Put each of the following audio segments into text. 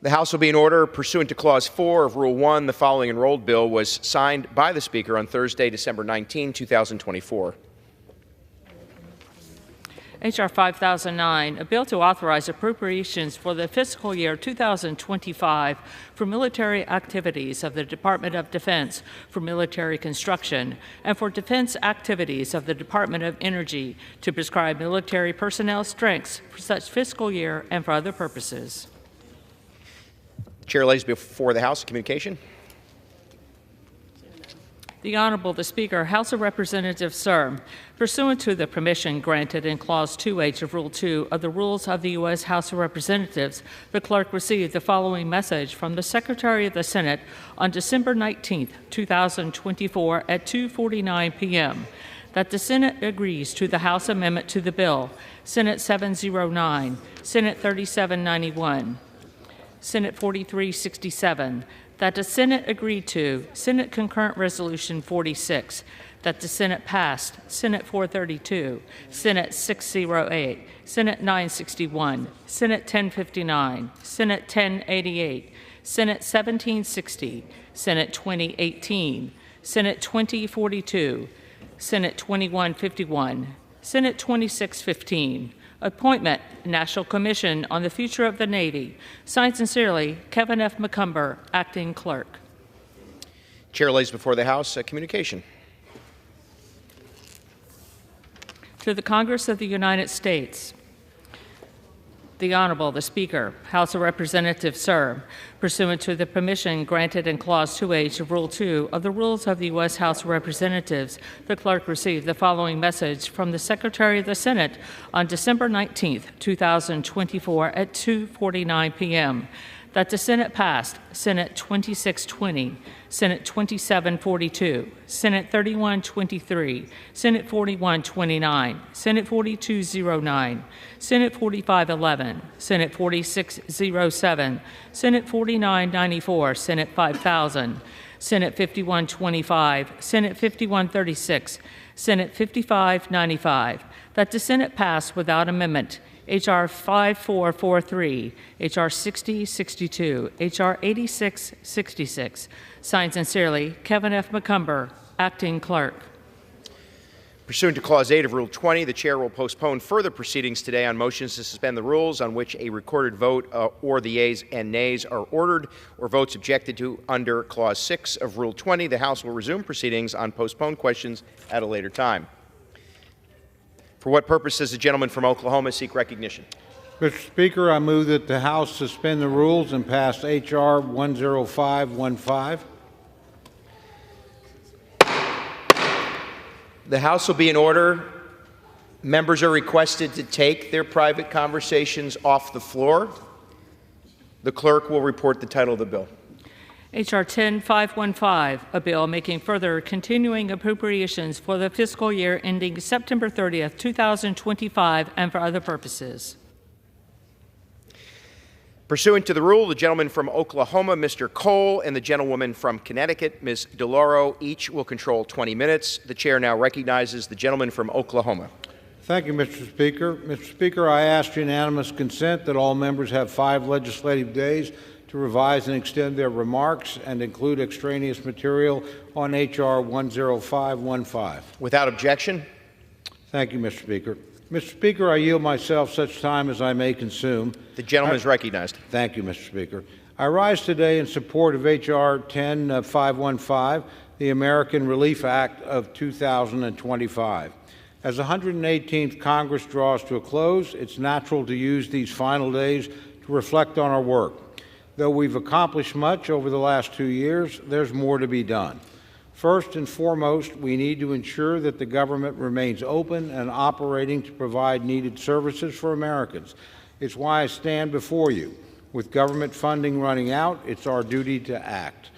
The House will be in order. Pursuant to Clause 4 of Rule 1, the following enrolled bill was signed by the Speaker on Thursday, December 19, 2024. H.R. 5009, a bill to authorize appropriations for the fiscal year 2025 for military activities of the Department of Defense for military construction and for defense activities of the Department of Energy to prescribe military personnel strengths for such fiscal year and for other purposes. The Chair lays before the House a communication. The Honorable the Speaker, House of Representatives, sir. Pursuant to the permission granted in Clause 2H of Rule 2 of the Rules of the U.S. House of Representatives, the clerk received the following message from the Secretary of the Senate on December 19, 2024 at 2:49 p.m. that the Senate agrees to the House amendment to the bill, Senate 709, Senate 3791, Senate 4367, that the Senate agreed to Senate Concurrent Resolution 46, that the Senate passed Senate 432, Senate 608, Senate 961, Senate 1059, Senate 1088, Senate 1760, Senate 2018, Senate 2042, Senate 2151, Senate 2615, Appointment, National Commission on the Future of the Navy. Signed sincerely, Kevin F. McCumber, Acting Clerk. Chair lays before the House a communication. To the Congress of the United States. The Honorable, the Speaker, House of Representatives, sir. Pursuant to the permission granted in Clause 2H of Rule 2 of the Rules of the U.S. House of Representatives, the clerk received the following message from the Secretary of the Senate on December 19, 2024 at 2:49 p.m. that the Senate passed Senate 2620, Senate 2742, Senate 3123, Senate 4129, Senate 4209, Senate 4511, Senate 4607, Senate 4994, Senate 5000, Senate 5125, Senate 5136, Senate 5595, that the Senate pass without amendment H.R. 5443, H.R. 6062, H.R. 8666. Signed sincerely, Kevin F. McCumber, Acting Clerk. Pursuant to Clause 8 of Rule 20, the Chair will postpone further proceedings today on motions to suspend the rules on which a recorded vote or the yeas and nays are ordered or votes objected to under Clause 6 of Rule 20. The House will resume proceedings on postponed questions at a later time. For what purpose does the gentleman from Oklahoma seek recognition? Mr. Speaker, I move that the House suspend the rules and pass H.R. 10515. The House will be in order. Members are requested to take their private conversations off the floor. The clerk will report the title of the bill. H.R. 10515, a bill making further continuing appropriations for the fiscal year ending September 30th, 2025, and for other purposes. Pursuant to the rule, the gentleman from Oklahoma, Mr. Cole, and the gentlewoman from Connecticut, Ms. DeLauro, each will control 20 minutes. The Chair now recognizes the gentleman from Oklahoma. Thank you, Mr. Speaker. Mr. Speaker, I ask unanimous consent that all members have 5 legislative days to revise and extend their remarks and include extraneous material on H.R. 10515. Without objection. Thank you, Mr. Speaker. Mr. Speaker, I yield myself such time as I may consume. The gentleman is recognized. Thank you, Mr. Speaker. I rise today in support of H.R. 10515, the American Relief Act of 2025. As the 118th Congress draws to a close, it's natural to use these final days to reflect on our work. Though we've accomplished much over the last 2 years, there's more to be done. First and foremost, we need to ensure that the government remains open and operating to provide needed services for Americans. It's why I stand before you. With government funding running out, it's our duty to act.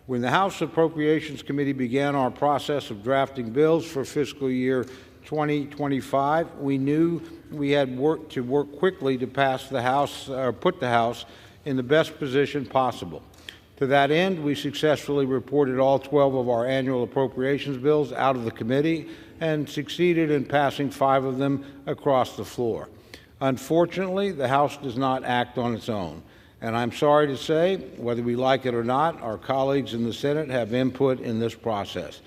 When the House Appropriations Committee began our process of drafting bills for fiscal year 2025, we knew we had to work quickly to pass the House, put the House in the best position possible. To that end, we successfully reported all 12 of our annual appropriations bills out of the committee and succeeded in passing 5 of them across the floor. Unfortunately, the House does not act on its own. And I'm sorry to say, whether we like it or not, our colleagues in the Senate have input in this process.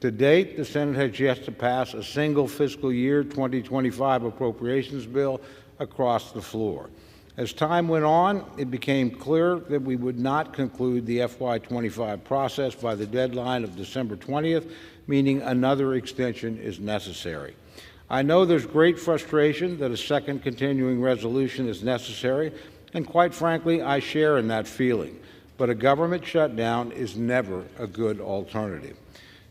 To date, the Senate has yet to pass a single fiscal year 2025 appropriations bill across the floor. As time went on, it became clear that we would not conclude the FY25 process by the deadline of December 20th, meaning another extension is necessary. I know there's great frustration that a second continuing resolution is necessary, and quite frankly, I share in that feeling. But a government shutdown is never a good alternative.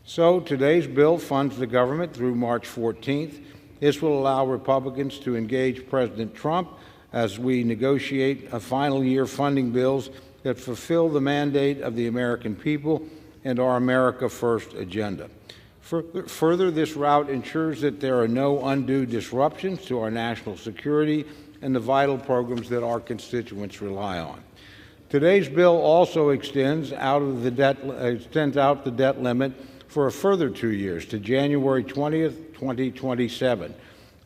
So today's bill funds the government through March 14th. This will allow Republicans to engage President Trump as we negotiate a final year funding bills that fulfill the mandate of the American people and our America First agenda. Further, this route ensures that there are no undue disruptions to our national security and the vital programs that our constituents rely on. Today's bill also extends out the debt limit for a further 2 years to January 20th, 2027.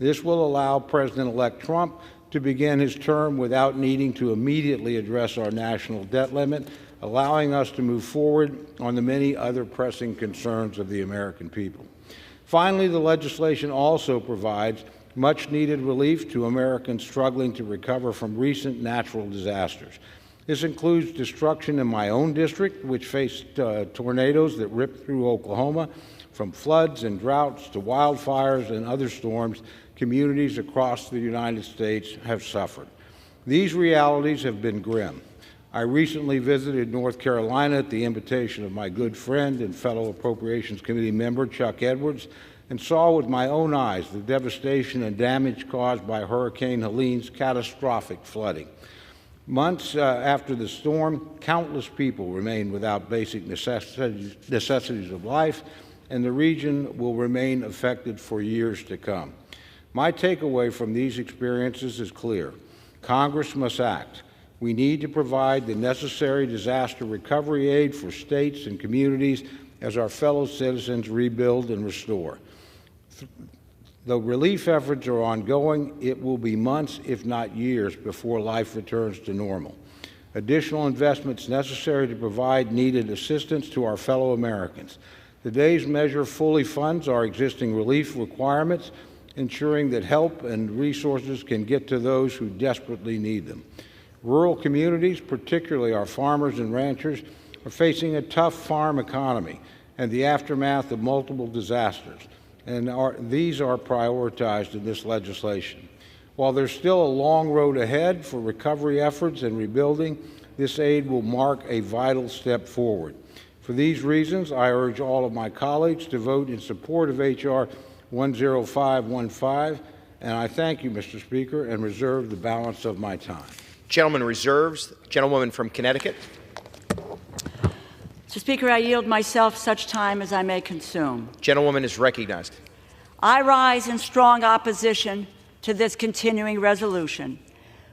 This will allow President-elect Trump to begin his term without needing to immediately address our national debt limit, allowing us to move forward on the many other pressing concerns of the American people. Finally, the legislation also provides much-needed relief to Americans struggling to recover from recent natural disasters. This includes destruction in my own district, which faced tornadoes that ripped through Oklahoma. From floods and droughts to wildfires and other storms, communities across the United States have suffered. These realities have been grim. I recently visited North Carolina at the invitation of my good friend and fellow Appropriations Committee member, Chuck Edwards, and saw with my own eyes the devastation and damage caused by Hurricane Helene's catastrophic flooding. Months after the storm, countless people remain without basic necessities of life, and the region will remain affected for years to come. My takeaway from these experiences is clear. Congress must act. We need to provide the necessary disaster recovery aid for states and communities as our fellow citizens rebuild and restore. Though relief efforts are ongoing, it will be months, if not years, before life returns to normal. Additional investments necessary to provide needed assistance to our fellow Americans. Today's measure fully funds our existing relief requirements, ensuring that help and resources can get to those who desperately need them. Rural communities, particularly our farmers and ranchers, are facing a tough farm economy and the aftermath of multiple disasters, and these are prioritized in this legislation. While there's still a long road ahead for recovery efforts and rebuilding, this aid will mark a vital step forward. For these reasons, I urge all of my colleagues to vote in support of H.R. 10515, and I thank you, Mr. Speaker, and reserve the balance of my time. Gentleman reserves. Gentlewoman from Connecticut. Mr. Speaker, I yield myself such time as I may consume. Gentlewoman is recognized. I rise in strong opposition to this continuing resolution.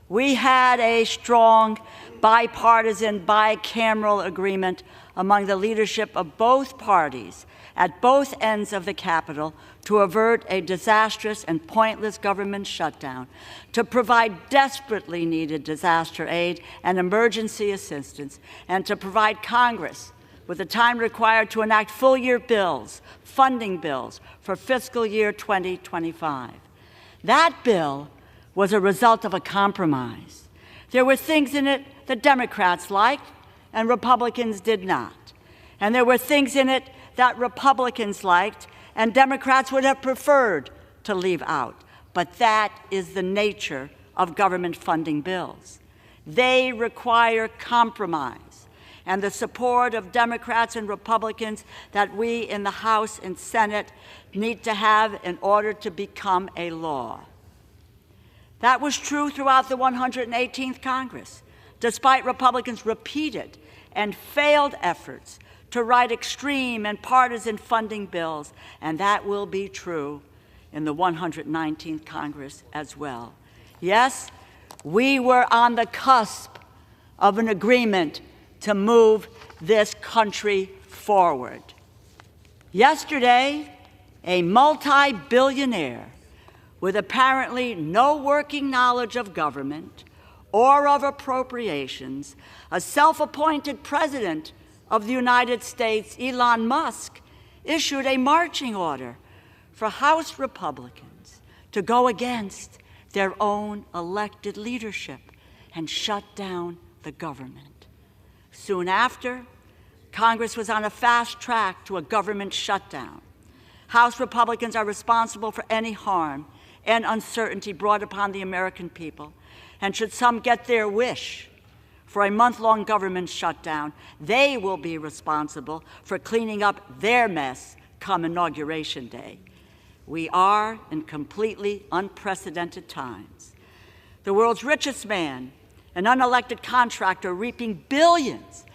We had a strong bipartisan, bicameral agreement among the leadership of both parties at both ends of the Capitol to avert a disastrous and pointless government shutdown, to provide desperately needed disaster aid and emergency assistance, and to provide Congress with the time required to enact full-year bills, funding bills, for fiscal year 2025. That bill was a result of a compromise. There were things in it that Democrats liked and Republicans did not. And there were things in it that Republicans liked and Democrats would have preferred to leave out. But that is the nature of government funding bills. They require compromise and the support of Democrats and Republicans that we in the House and Senate need to have in order to become a law. That was true throughout the 118th Congress, despite Republicans' repeated and failed efforts to write extreme and partisan funding bills, and that will be true in the 119th Congress as well. Yes, we were on the cusp of an agreement to move this country forward. Yesterday, a multi-billionaire with apparently no working knowledge of government or of appropriations, a self-appointed president of the United States, Elon Musk, issued a marching order for House Republicans to go against their own elected leadership and shut down the government. Soon after, Congress was on a fast track to a government shutdown. House Republicans are responsible for any harm and uncertainty brought upon the American people, and should some get their wish for a month-long government shutdown, they will be responsible for cleaning up their mess come Inauguration Day. We are in completely unprecedented times. The world's richest man, an unelected contractor reaping billions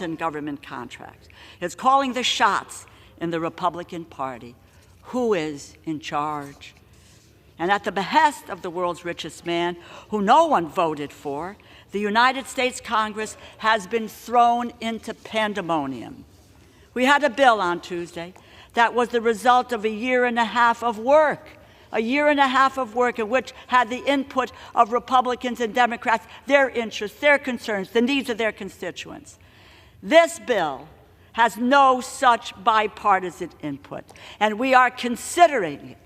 in government contracts, is calling the shots in the Republican Party. Who is in charge? And at the behest of the world's richest man, who no one voted for, the United States Congress has been thrown into pandemonium. We had a bill on Tuesday that was the result of a year and a half of work in which had the input of Republicans and Democrats, their interests, their concerns, the needs of their constituents. This bill has no such bipartisan input, and we are considering it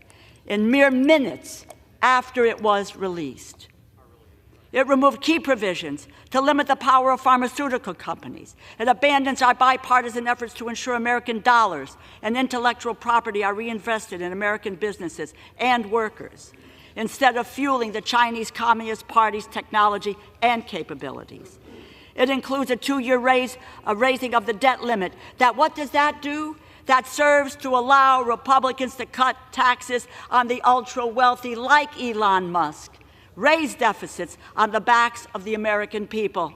in mere minutes after it was released. It removed key provisions to limit the power of pharmaceutical companies. It abandons our bipartisan efforts to ensure American dollars and intellectual property are reinvested in American businesses and workers, instead of fueling the Chinese Communist Party's technology and capabilities. It includes a 2-year raising of the debt limit. What does that do? That serves to allow Republicans to cut taxes on the ultra-wealthy like Elon Musk, raise deficits on the backs of the American people.